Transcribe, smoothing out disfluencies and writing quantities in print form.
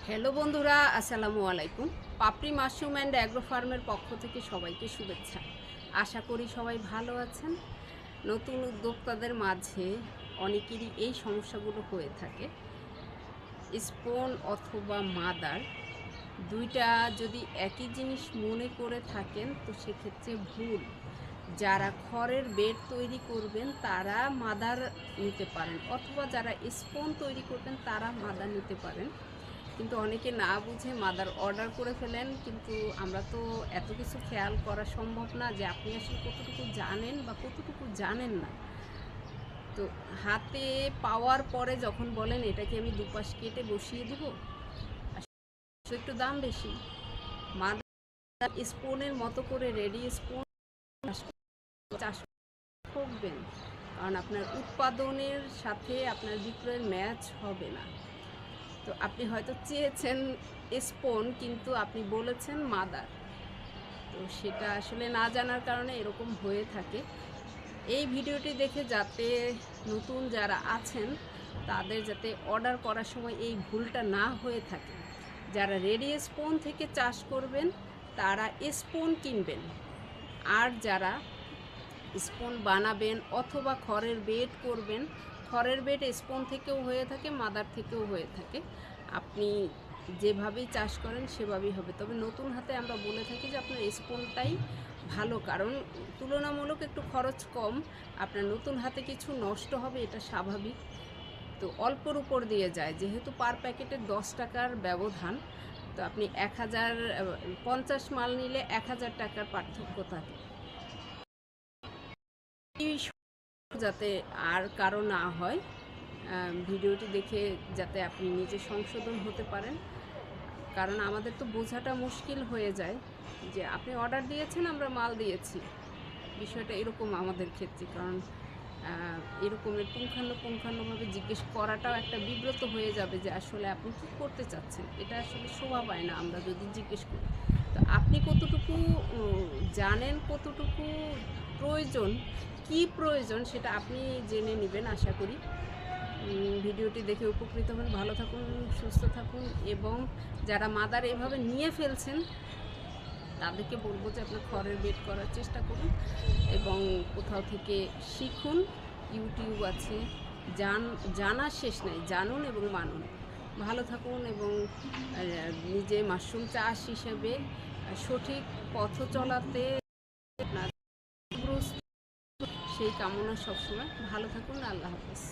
Hello বন্ধুরা, আসসালামু আলাইকুম। পাপড়ি মাশরুম অ্যান্ড অ্যাগ্রো ফার্মের পক্ষ থেকে সবাইকে শুভেচ্ছা। আশা করি সবাই ভালো আছেন। নতুন উদ্যোক্তাদের মাঝে অনেকেরই এই সমস্যাগুলো হয়ে থাকে। স্পন অথবা মাদার দুইটা যদি একই জিনিস মনে করে থাকেন তো সেক্ষেত্রে ভুল। যারা খড়ের বেড তৈরি করবেন তারা মাদার নিতে পারেন, অথবা যারা স্পন তৈরি করবেন তারা মাদার নিতে পারেন। কিন্তু অনেকে না বুঝে মাদার অর্ডার করে ফেলেন, কিন্তু আমরা তো এত কিছু খেয়াল করা সম্ভব না যে আপনি আসলে কতটুকু জানেন বা কতটুকু জানেন না। তো হাতে পাওয়ার পরে যখন বলেন এটা কি আমি দুপাশ কেটে বসিয়ে দিব, আসলে একটু দাম বেশি। মাদার স্পুনের মতো করে রেডি স্পুন চাষ করবেন, কারণ আপনার উৎপাদনের সাথে আপনার বিক্রয়ের ম্যাচ হবে না। তো আপনি হয়তো চেয়েছেন স্পন, কিন্তু আপনি বলেছেন মাদার। তো সেটা আসলে না জানার কারণে এরকম হয়ে থাকে। এই ভিডিওটি দেখে যাতে নতুন যারা আছেন তাদের যাতে অর্ডার করার সময় এই ভুলটা না হয়ে থাকে। যারা রেডি স্পন থেকে চাষ করবেন তারা স্পন কিনবেন, আর যারা স্পন বানাবেন অথবা খড়ের বেড করবেন, খড়ের বেড স্পন থেকেও হয়ে থাকে, মাদার থেকেও হয়ে থাকে। আপনি যেভাবেই চাষ করেন সেভাবেই হবে। তবে নতুন হাতে আমরা বলে থাকি যে আপনার স্পনটাই ভালো, কারণ তুলনামূলক একটু খরচ কম। আপনার নতুন হাতে কিছু নষ্ট হবে, এটা স্বাভাবিক। তো অল্পর উপর দিয়ে যায়, যেহেতু পার প্যাকেটে 10 টাকার ব্যবধান, তো আপনি 1050 মাল নিলে 1000 টাকার পার্থক্য থাকে। যাতে আর কারো না হয়, ভিডিওটি দেখে যাতে আপনি নিজে সংশোধন হতে পারেন। কারণ আমাদের তো বোঝাটা মুশকিল হয়ে যায় যে আপনি অর্ডার দিয়েছেন, আমরা মাল দিয়েছি, বিষয়টা এরকম আমাদের ক্ষেত্রে। কারণ এরকমের পুঙ্খানুপুঙ্খানুভাবে জিজ্ঞেস করাটাও একটা বিব্রত হয়ে যাবে যে আসলে আপনি কী করতে চাচ্ছেন। এটা আসলে শোভা পায় না আমরা যদি জিজ্ঞেস করি। তো আপনি কতটুকু জানেন, কতটুকু প্রয়োজন, কি প্রয়োজন সেটা আপনি জেনে নেবেন আশা করি। ভিডিওটি দেখে উপকৃত হন। ভালো থাকুন, সুস্থ থাকুন, এবং যারা মাদার এভাবে নিয়ে ফেলছেন তাদেরকে বলবো যে আপনার খড়ের বেড করার চেষ্টা করুন এবং কোথাও থেকে শিখুন। ইউটিউব আছে, জানার শেষ নাই, জানুন এবং মানুন। ভালো থাকুন এবং নিজে মাশরুম চাষ হিসেবে সঠিক পথ চলাতে সেই কামনা সবসময়। ভালো থাকুন। আল্লাহ হাফেজ।